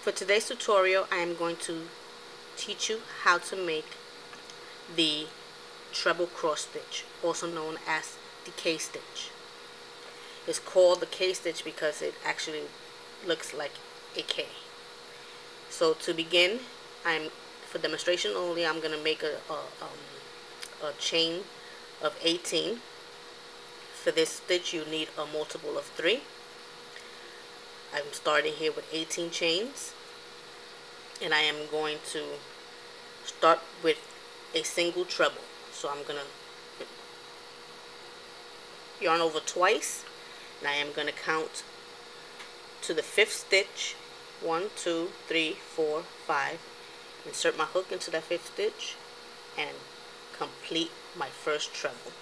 For today's tutorial, I am going to teach you how to make the treble cross stitch, also known as the K-stitch. It's called the K-stitch because it actually looks like a K. So to begin, for demonstration only, I'm going to make a chain of 18. For this stitch, you need a multiple of 3. I'm starting here with 18 chains, and I am going to start with a single treble. So I'm going to yarn over twice, and I am going to count to the 5th stitch. 1, 2, 3, 4, 5. Insert my hook into that 5th stitch and complete my first treble.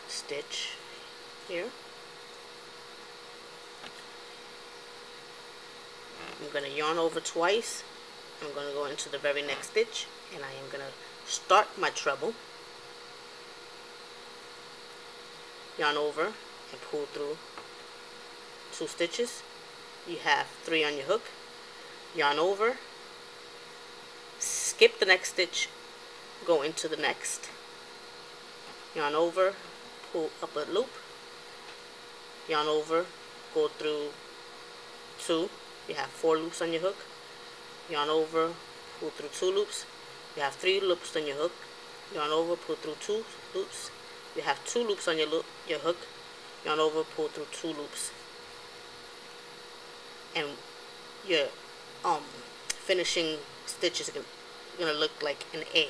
Stitch here. I'm going to yarn over twice. I'm going to go into the very next stitch, and I am going to start my treble, yarn over and pull through 2 stitches. You have 3 on your hook, yarn over, skip the next stitch, go into the next, yarn over, pull up a loop, yarn over, go through 2. You have 4 loops on your hook, yarn over, pull through 2 loops. You have 3 loops on your hook, yarn over, pull through 2 loops. You have 2 loops on your hook, yarn over, pull through 2 loops. And your finishing stitch is going to look like an A.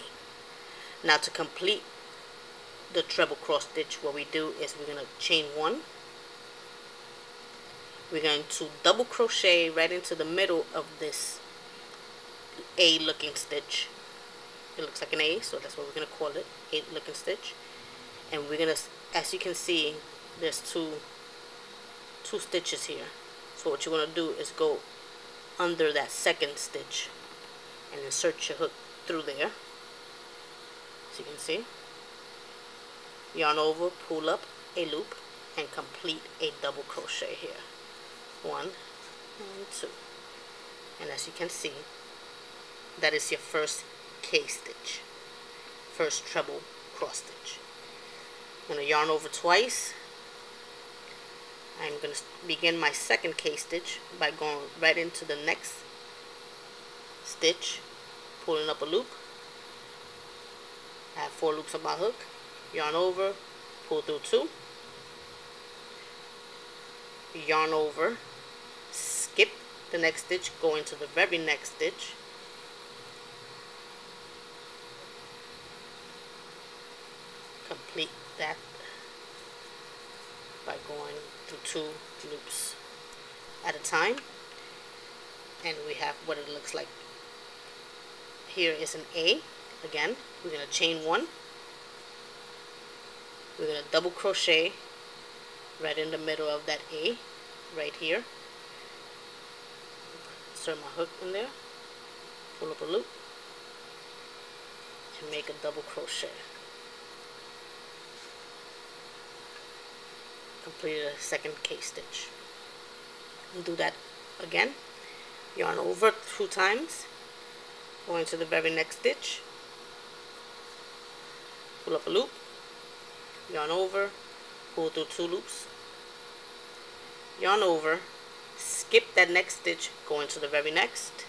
Now to complete the treble cross stitch, what we do is we're going to chain 1. We're going to double crochet right into the middle of this A looking stitch. It looks like an A, so that's what we're going to call it, A looking stitch. And we're going to, as you can see, there's two stitches here. So what you're going to do is go under that 2nd stitch and insert your hook through there. So you can see, yarn over, pull up a loop, and complete a double crochet here. 1 and 2. And as you can see, that is your first K-stitch, first treble cross stitch. I'm going to yarn over twice. I'm going to begin my 2nd K-stitch by going right into the next stitch, pulling up a loop. I have 4 loops on my hook, yarn over, pull through 2, yarn over, skip the next stitch, go into the very next stitch, complete that by going through 2 loops at a time. And we have what it looks like. Here is an A. Again, we're going to chain 1. We're going to double crochet right in the middle of that A, right here. Insert my hook in there, pull up a loop, and make a double crochet. Completed a 2nd K-stitch. And do that again. Yarn over 2 times, go into the very next stitch, pull up a loop, yarn over, pull through 2 loops, yarn over, skip that next stitch, go into the very next,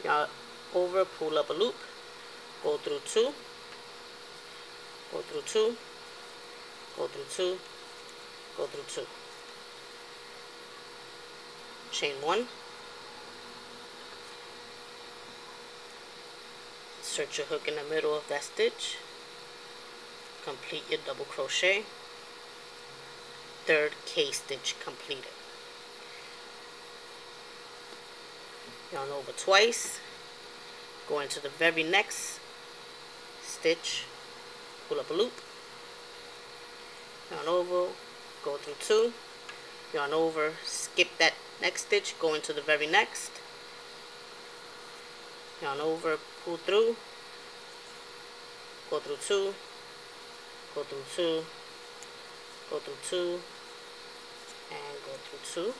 yarn over, pull up a loop, go through 2, go through 2, go through 2, go through 2. Chain 1. Insert your hook in the middle of that stitch. Complete your double crochet. 3rd K-stitch completed. Yarn over twice. Go into the very next stitch. Pull up a loop. Yarn over. Go through 2. Yarn over. Skip that next stitch. Go into the very next. Yarn over. Pull through. Go through 2. Go through 2. Go through 2. And go through 2.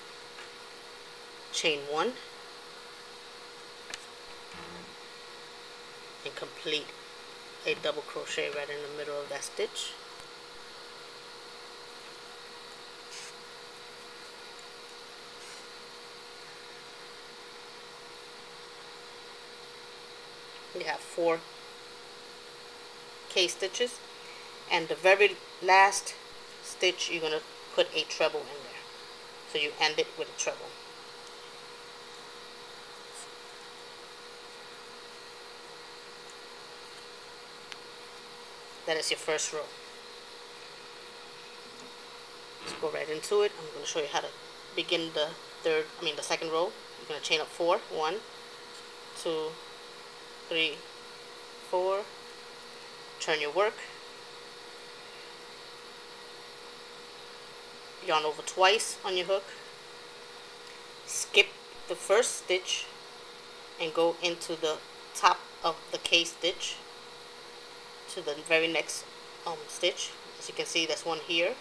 chain 1, and complete a double crochet right in the middle of that stitch. You have 4 K-stitches, and the very last stitch you're going to put a treble in there, so you end it with a treble. That is your first row. Let's go right into it. I'm going to show you how to begin the second row. You're going to chain up 4. 1, 2, 3, 4. Turn your work. Yarn over twice on your hook. Skip the first stitch and go into the top of the K stitch to the very next stitch. As you can see, there's one here,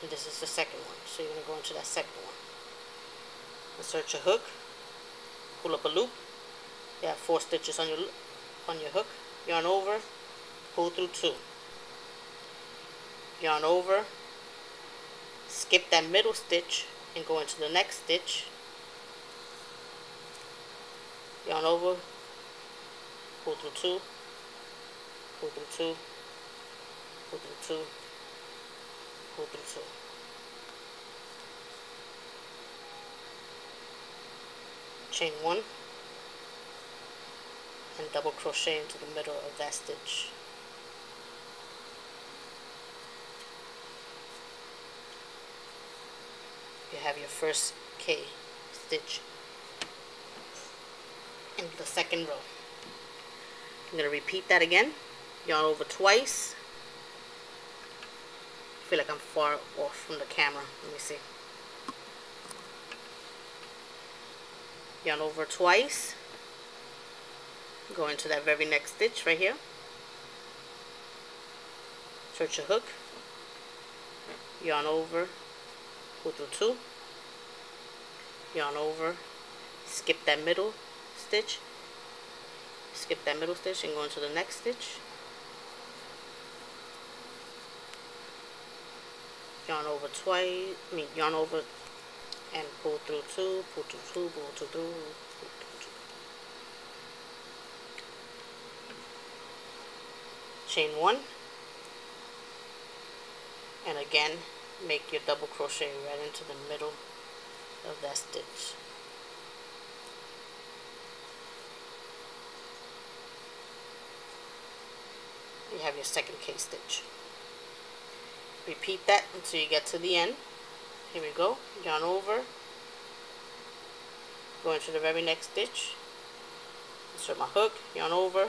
and this is the second one. So you're going to go into that second one. Insert your hook, pull up a loop. You have 4 stitches on your hook. Yarn over, pull through 2. Yarn over, skip that middle stitch and go into the next stitch. Yarn over, pull through 2, pull through 2, pull through 2, pull through 2. Chain 1 and double crochet into the middle of that stitch. You have your first K stitch in the second row. I'm going to repeat that again. Yarn over twice. I feel like I'm far off from the camera. Let me see. Yarn over twice. Go into that very next stitch right here. Insert your hook. Yarn over, pull through 2. Yarn over, skip that middle stitch. Skip that middle stitch and go into the next stitch. Yarn over twice, yarn over and pull through 2, pull through 2, pull through 2, pull through 2. Chain 1, and again make your double crochet right into the middle of that stitch. You have your second K stitch. Repeat that until you get to the end. Here we go. Yarn over, go into the very next stitch, insert my hook, yarn over,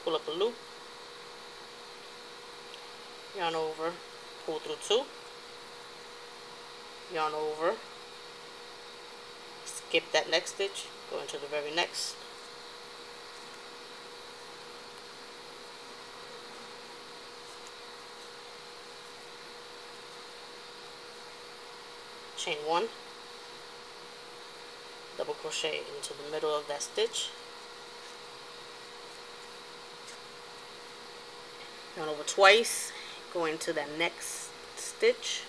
pull up a loop, yarn over, pull through 2, yarn over, skip that next stitch, go into the very next, chain 1, double crochet into the middle of that stitch, yarn over twice, go into that next stitch,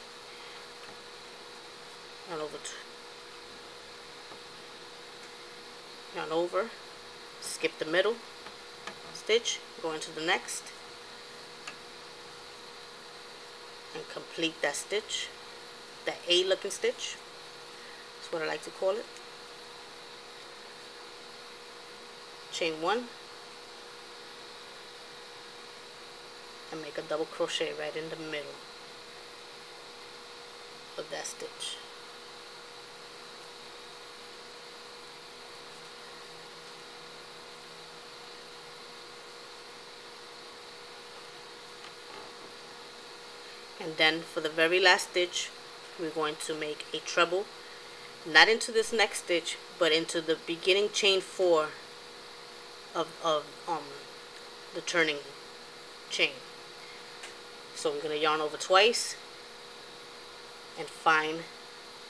yarn over, skip the middle stitch, go into the next, and complete that stitch, that A looking stitch. That's what I like to call it. Chain 1 and make a double crochet right in the middle of that stitch. And then for the very last stitch, we're going to make a treble, not into this next stitch, but into the beginning chain 4 of the turning chain. So we're going to yarn over twice and find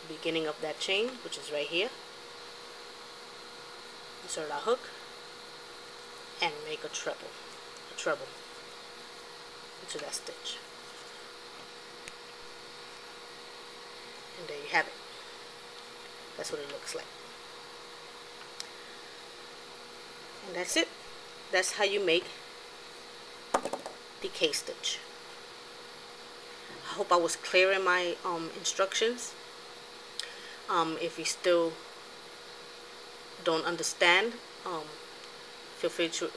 beginning of that chain, which is right here. Insert our hook and make a treble into that stitch. And there you have it. That's what it looks like. And that's it. That's how you make the K-stitch. I hope I was clear in my instructions. If you still don't understand, feel free to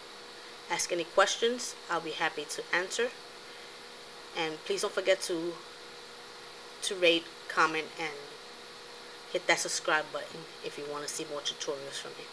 ask any questions. I'll be happy to answer. And please don't forget to rate, comment, and hit that subscribe button if you want to see more tutorials from me.